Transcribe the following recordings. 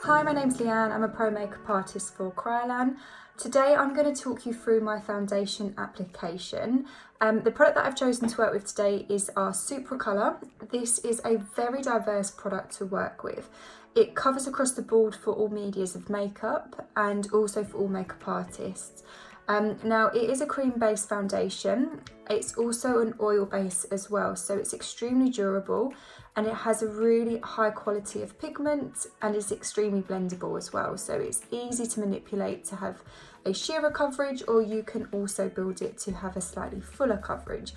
Hi, my name's Leanne. I'm a pro makeup artist for Leanne. Today I'm going to talk you through my foundation application. The product that I've chosen to work with today is our Supracolor. This is a very diverse product to work with. It covers across the board for all medias of makeup and also for all makeup artists. Now it is a cream-based foundation. It's also an oil base as well, so it's extremely durable and it has a really high quality of pigment and is extremely blendable as well. So it's easy to manipulate to have a sheerer coverage, or you can also build it to have a slightly fuller coverage.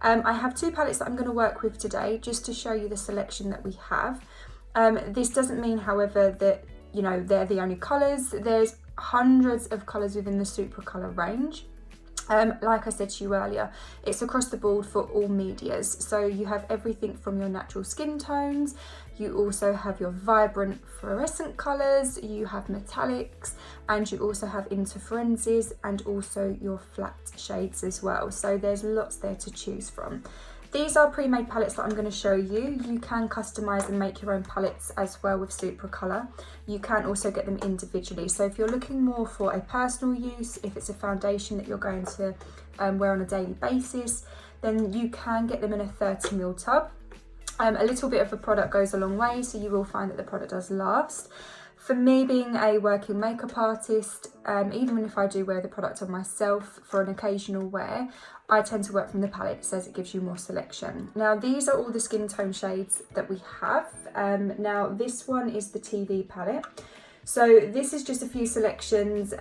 I have two palettes that I'm going to work with today just to show you the selection that we have. This doesn't mean, however, that they're the only colours. There's hundreds of colours within the Supracolor range. Like I said to you earlier, it's across the board for all medias. So you have everything from your natural skin tones, you also have your vibrant fluorescent colours, you have metallics, and you also have interferences and also your flat shades as well. So there's lots there to choose from. These are pre-made palettes that I'm going to show you. You can customise and make your own palettes as well with Supracolor. You can also get them individually. So if you're looking more for a personal use, if it's a foundation that you're going to wear on a daily basis, then you can get them in a 30ml tub. A little bit of a product goes a long way, so you will find that the product does last. For me, being a working makeup artist, even if I do wear the product on myself for an occasional wear, I tend to work from the palette, as it gives you more selection. Now, these are all the skin tone shades that we have. Now, this one is the TV palette. So this is just a few selections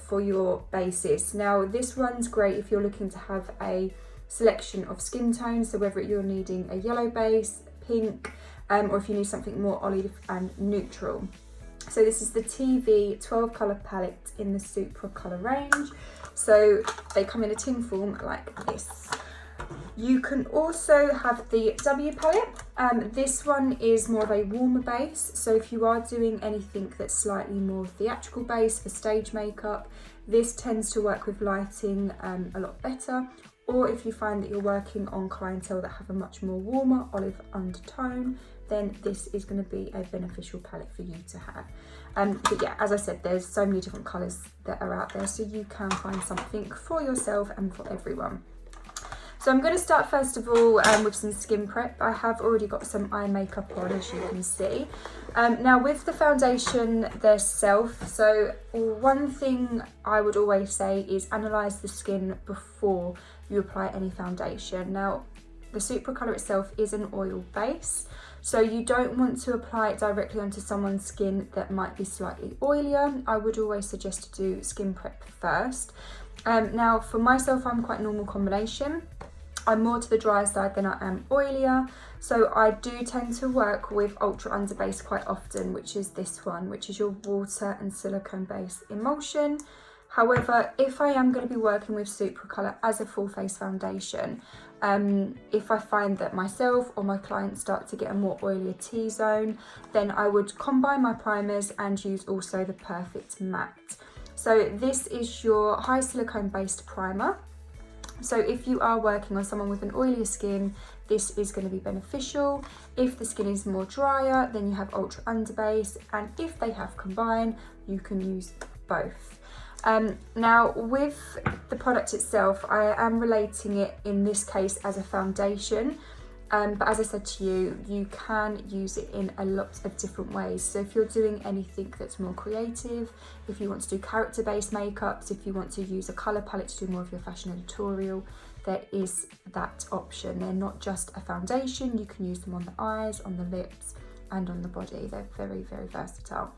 for your basis. Now, this one's great if you're looking to have a selection of skin tones, so whether you're needing a yellow base, pink, or if you need something more olive and neutral. So this is the TV 12 colour palette in the Supracolor range. So they come in a tin form like this. You can also have the W palette. This one is more of a warmer base. So if you are doing anything that's slightly more theatrical base for stage makeup, this tends to work with lighting a lot better. Or if you find that you're working on clientele that have a much more warmer olive undertone, then this is going to be a beneficial palette for you to have. But yeah, as I said, there's so many different colours that are out there, so you can find something for yourself and for everyone. So I'm going to start first of all with some skin prep. I have already got some eye makeup on, as you can see. Now with the foundation themselves, so one thing I would always say is analyse the skin before you apply any foundation. Now the Supracolor itself is an oil base, so you don't want to apply it directly onto someone's skin that might be slightly oilier. I would always suggest to do skin prep first. Now for myself, I'm quite normal combination. I'm more to the drier side than I am oilier, so I do tend to work with Ultra Under Base quite often, which is this one, which is your water and silicone base emulsion. However, if I am going to be working with Supracolor as a full face foundation, if I find that myself or my clients start to get a more oilier T-zone, then I would combine my primers and use also the Perfect Matte. So this is your high silicone based primer. So if you are working on someone with an oilier skin, this is going to be beneficial. If the skin is more drier, then you have Ultra Underbase, and if they have combined, you can use both. Now with the product itself, I am relating it in this case as a foundation, but as I said to you, you can use it in a lot of different ways. So if you're doing anything that's more creative, if you want to do character-based makeups, if you want to use a colour palette to do more of your fashion editorial, there is that option. They're not just a foundation, you can use them on the eyes, on the lips, and on the body. They're very, very versatile.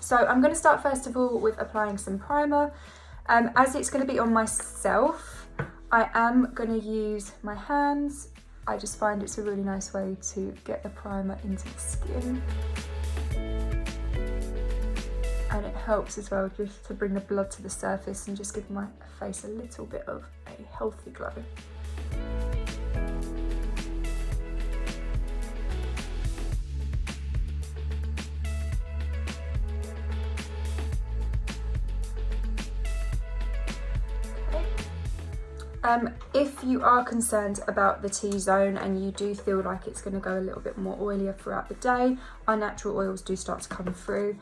So I'm going to start first of all with applying some primer. As it's going to be on myself, I am going to use my hands. I just find it's a really nice way to get the primer into the skin. And it helps as well just to bring the blood to the surface and just give my face a little bit of a healthy glow. If you are concerned about the T-zone and you do feel like it's going to go a little bit more oilier throughout the day, our natural oils do start to come through,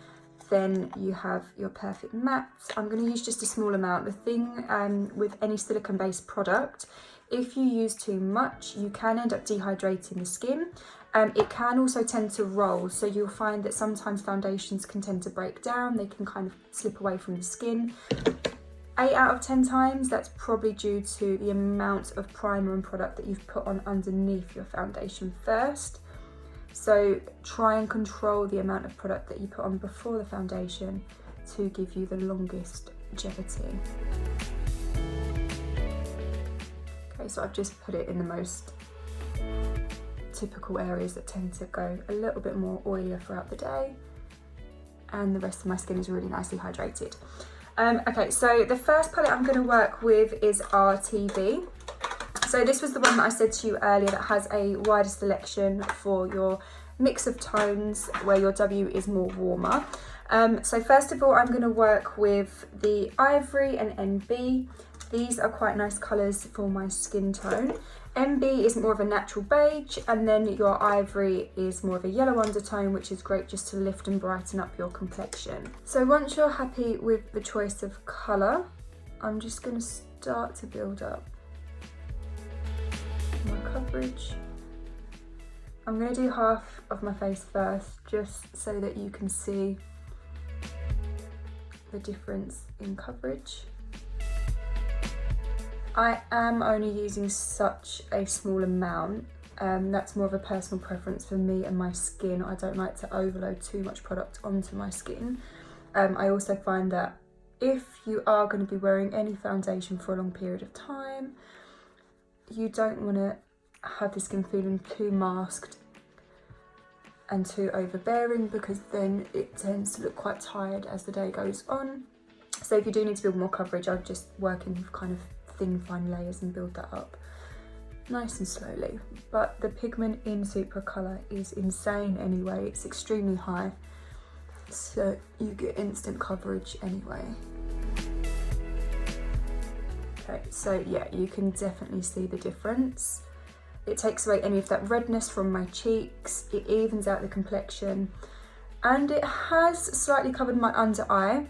then you have your perfect matte. I'm going to use just a small amount. The thing with any silicone-based product, if you use too much, you can end up dehydrating the skin. It can also tend to roll, so you'll find that sometimes foundations can tend to break down, they can kind of slip away from the skin. 8 out of 10 times, that's probably due to the amount of primer and product that you've put on underneath your foundation first. So try and control the amount of product that you put on before the foundation to give you the longest longevity. Okay, so I've just put it in the most typical areas that tend to go a little bit more oilier throughout the day, and the rest of my skin is really nicely hydrated. Okay, so the first palette I'm going to work with is RTV. So this was the one that I said to you earlier that has a wider selection for your mix of tones where your W is more warmer. So first of all, I'm going to work with the Ivory and NB. These are quite nice colours for my skin tone. NB is more of a natural beige, and then your Ivory is more of a yellow undertone, which is great just to lift and brighten up your complexion. So once you're happy with the choice of colour, I'm just going to start to build up my coverage. I'm going to do half of my face first, just so that you can see the difference in coverage. I am only using such a small amount. That's more of a personal preference for me and my skin. I don't like to overload too much product onto my skin. I also find that if you are going to be wearing any foundation for a long period of time, you don't want to have the skin feeling too masked and too overbearing, because then it tends to look quite tired as the day goes on. So if you do need to build more coverage, I'll just work in kind of thin fine layers and build that up nice and slowly. But the pigment in Supracolor is insane anyway, it's extremely high, so you get instant coverage anyway. Okay, so yeah, you can definitely see the difference. It takes away any of that redness from my cheeks, it evens out the complexion, and it has slightly covered my under eye.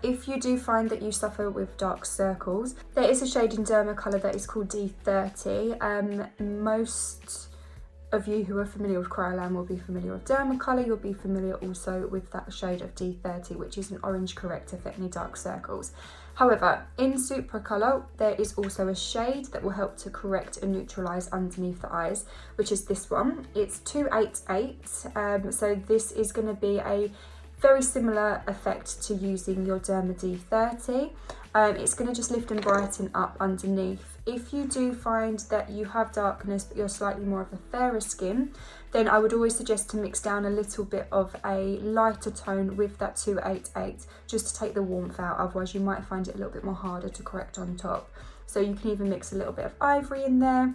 If you do find that you suffer with dark circles, there is a shade in Dermacolor that is called D30. Most of you who are familiar with Kryolan will be familiar with Dermacolor. You'll be familiar also with that shade of D30, which is an orange corrector for any dark circles. However, in Supracolor, there is also a shade that will help to correct and neutralise underneath the eyes, which is this one. It's 288, so this is going to be a very similar effect to using your Derma D30. It's going to just lift and brighten up underneath. If you do find that you have darkness but you're slightly more of a fairer skin, then I would always suggest to mix down a little bit of a lighter tone with that 288 just to take the warmth out, otherwise you might find it a little bit more harder to correct on top. So you can even mix a little bit of ivory in there.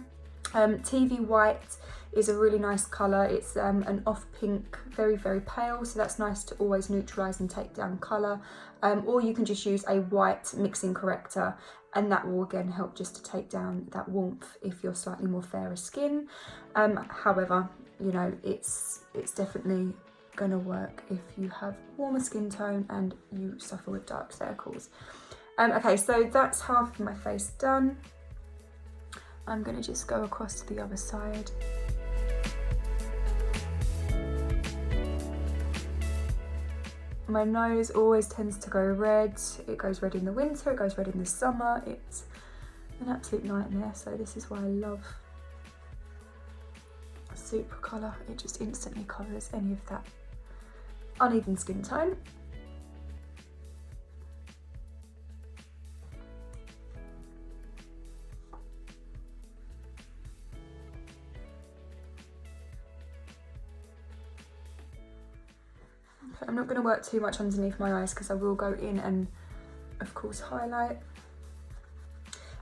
TV White is a really nice colour. It's an off pink, very, very pale, so that's nice to always neutralise and take down colour. Or you can just use a white mixing corrector, and that will again help just to take down that warmth if you're slightly more fairer skin. However, you know, it's definitely going to work if you have warmer skin tone and you suffer with dark circles. Okay, so that's half of my face done. I'm going to just go across to the other side. My nose always tends to go red. It goes red in the winter, it goes red in the summer. It's an absolute nightmare, so this is why I love Supracolor. It just instantly covers any of that uneven skin tone. I'm not going to work too much underneath my eyes because I will go in and of course highlight.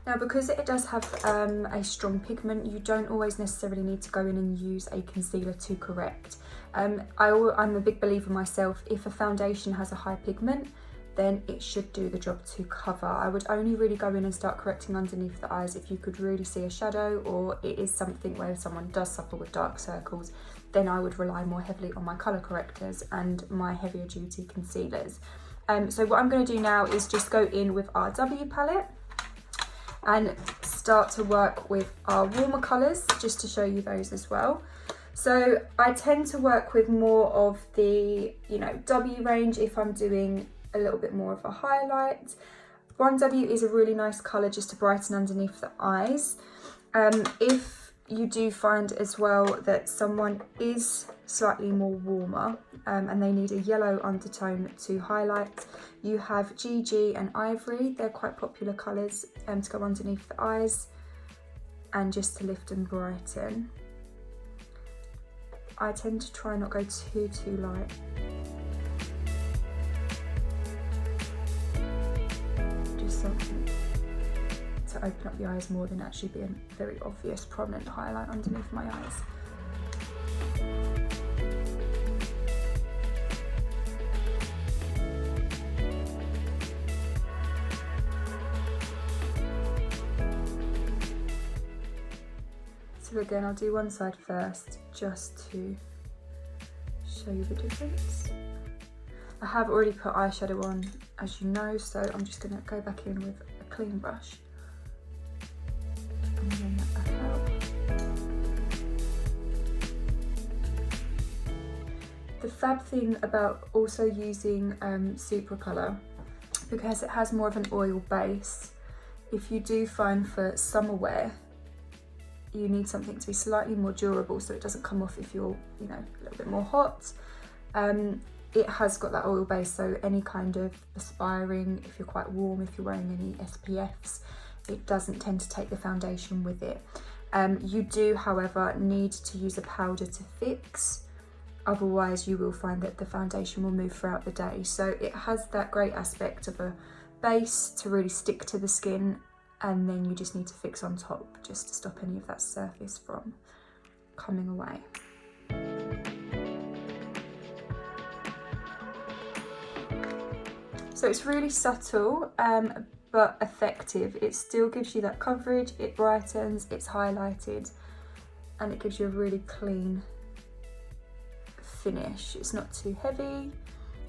Now, because it does have a strong pigment, you don't always necessarily need to go in and use a concealer to correct. I'm a big believer myself, if a foundation has a high pigment, then it should do the job to cover. I would only really go in and start correcting underneath the eyes if you could really see a shadow, or it is something where someone does suffer with dark circles, then I would rely more heavily on my colour correctors and my heavier duty concealers. So what I'm going to do now is just go in with our W palette and start to work with our warmer colours, just to show you those as well. So I tend to work with more of the, W range if I'm doing a little bit more of a highlight. 1W is a really nice colour just to brighten underneath the eyes. If you do find as well that someone is slightly more warmer and they need a yellow undertone to highlight, you have GG and Ivory. They're quite popular colours to go underneath the eyes and just to lift and brighten. I tend to try not go too light. Just something to open up the eyes more than actually being a very obvious prominent highlight underneath my eyes. So again, I'll do one side first just to show you the difference. I have already put eyeshadow on, as you know, so I'm just going to go back in with a clean brush and bring that back out. The fab thing about also using Supracolor, because it has more of an oil base, if you do find for summer wear you need something to be slightly more durable so it doesn't come off if you're, a little bit more hot. It has got that oil base, so any kind of aspiring, if you're quite warm, if you're wearing any SPFs, it doesn't tend to take the foundation with it. You do, however, need to use a powder to fix, otherwise you will find that the foundation will move throughout the day. So it has that great aspect of a base to really stick to the skin, and then you just need to fix on top just to stop any of that surface from coming away. So it's really subtle but effective. It still gives you that coverage, it brightens, it's highlighted, and it gives you a really clean finish. It's not too heavy,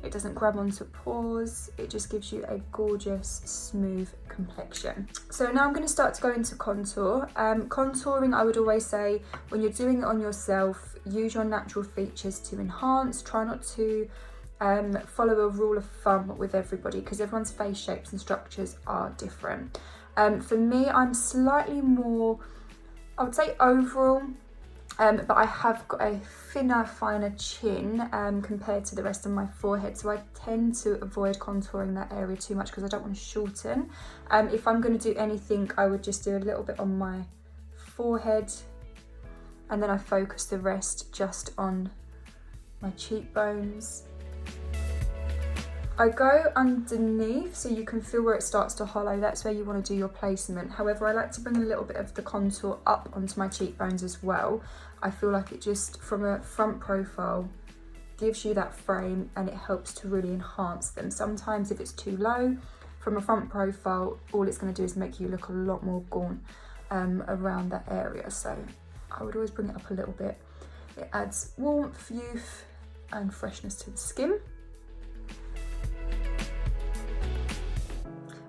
it doesn't grab onto pores, it just gives you a gorgeous, smooth complexion. So now I'm going to start to go into contour. Contouring, I would always say, when you're doing it on yourself, use your natural features to enhance. Try not to follow a rule of thumb with everybody, because everyone's face shapes and structures are different. For me, I'm slightly more, I would say overall, but I have got a thinner, finer chin compared to the rest of my forehead, so I tend to avoid contouring that area too much because I don't want to shorten. If I'm going to do anything, I would just do a little bit on my forehead, and then I focus the rest just on my cheekbones. I go underneath so you can feel where it starts to hollow. That's where you want to do your placement. However, I like to bring a little bit of the contour up onto my cheekbones as well. I feel like it just, from a front profile, gives you that frame and it helps to really enhance them. Sometimes if it's too low, from a front profile, all it's going to do is make you look a lot more gaunt around that area. So I would always bring it up a little bit. It adds warmth, youth and freshness to the skin.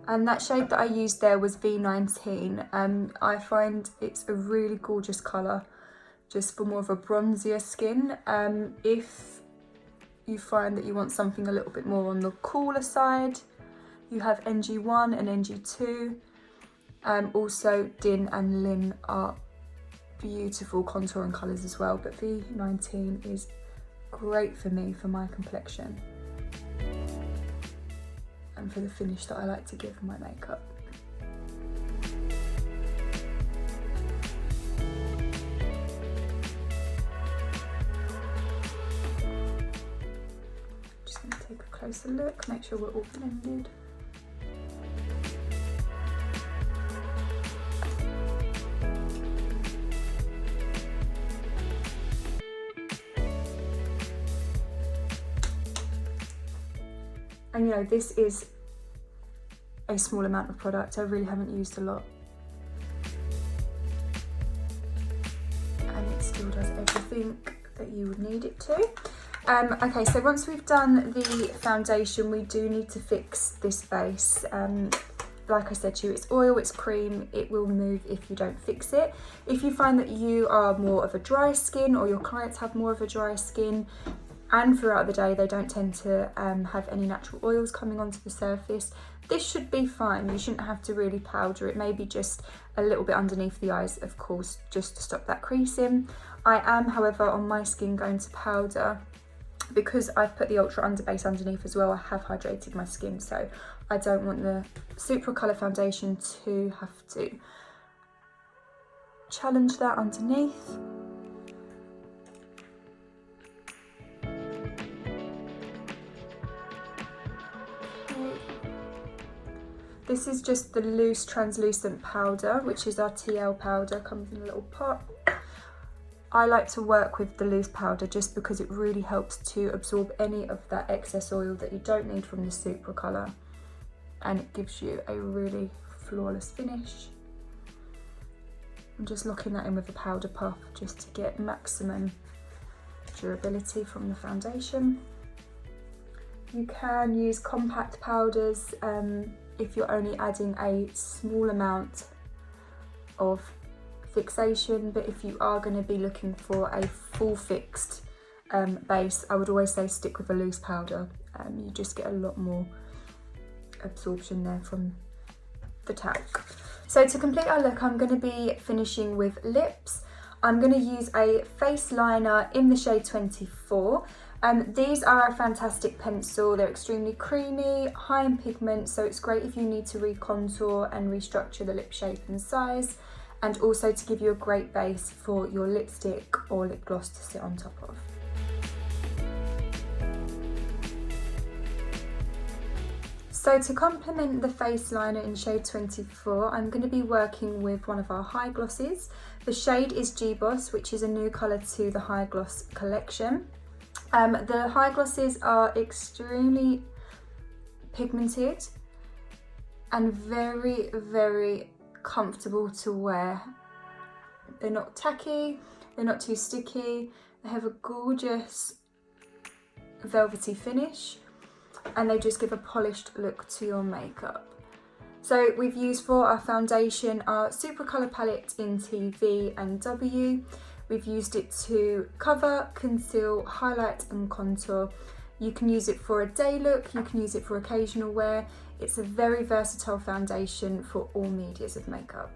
And that shade that I used there was V19. I find it's a really gorgeous colour just for more of a bronzier skin. If you find that you want something a little bit more on the cooler side, you have NG1 and NG2. Also Din and Lin are beautiful contouring colours as well, but V19 is great for me for my complexion and for the finish that I like to give my makeup. Just going to take a closer look, make sure we're all blended. And you know, this is a small amount of product. I really haven't used a lot. And it still does everything that you would need it to. Okay, so once we've done the foundation, we do need to fix this base. Like I said to you, it's oil, it's cream, it will move if you don't fix it. If you find that you are more of a dry skin, or your clients have more of a dry skin, and throughout the day they don't tend to have any natural oils coming onto the surface, this should be fine. You shouldn't have to really powder it, maybe just a little bit underneath the eyes, of course, just to stop that creasing. I am, however, on my skin going to powder, because I've put the Ultra Under Base underneath as well. I have hydrated my skin, so I don't want the Supracolor foundation to have to challenge that underneath. Okay. This is just the loose translucent powder, which is our TL powder, comes in a little pot. I like to work with the loose powder just because it really helps to absorb any of that excess oil that you don't need from the Supracolor, and it gives you a really flawless finish. I'm just locking that in with a powder puff just to get maximum durability from the foundation. You can use compact powders if you're only adding a small amount of fixation, but if you are going to be looking for a full fixed base, I would always say stick with a loose powder. You just get a lot more absorption there from the talc. So to complete our look, I'm going to be finishing with lips. I'm going to use a face liner in the shade 24. These are a fantastic pencil. They're extremely creamy, high in pigment, so it's great if you need to recontour and restructure the lip shape and size, and also to give you a great base for your lipstick or lip gloss to sit on top of. So to complement the face liner in shade 24, I'm going to be working with one of our high glosses. The shade is G-Boss, which is a new colour to the high gloss collection. The high glosses are extremely pigmented and very, very comfortable to wear. They're not tacky, they're not too sticky, they have a gorgeous velvety finish, and they just give a polished look to your makeup. So we've used for our foundation our Supracolor palette in TV and W. We've used it to cover, conceal, highlight and contour. You can use it for a day look, you can use it for occasional wear. It's a very versatile foundation for all medias of makeup.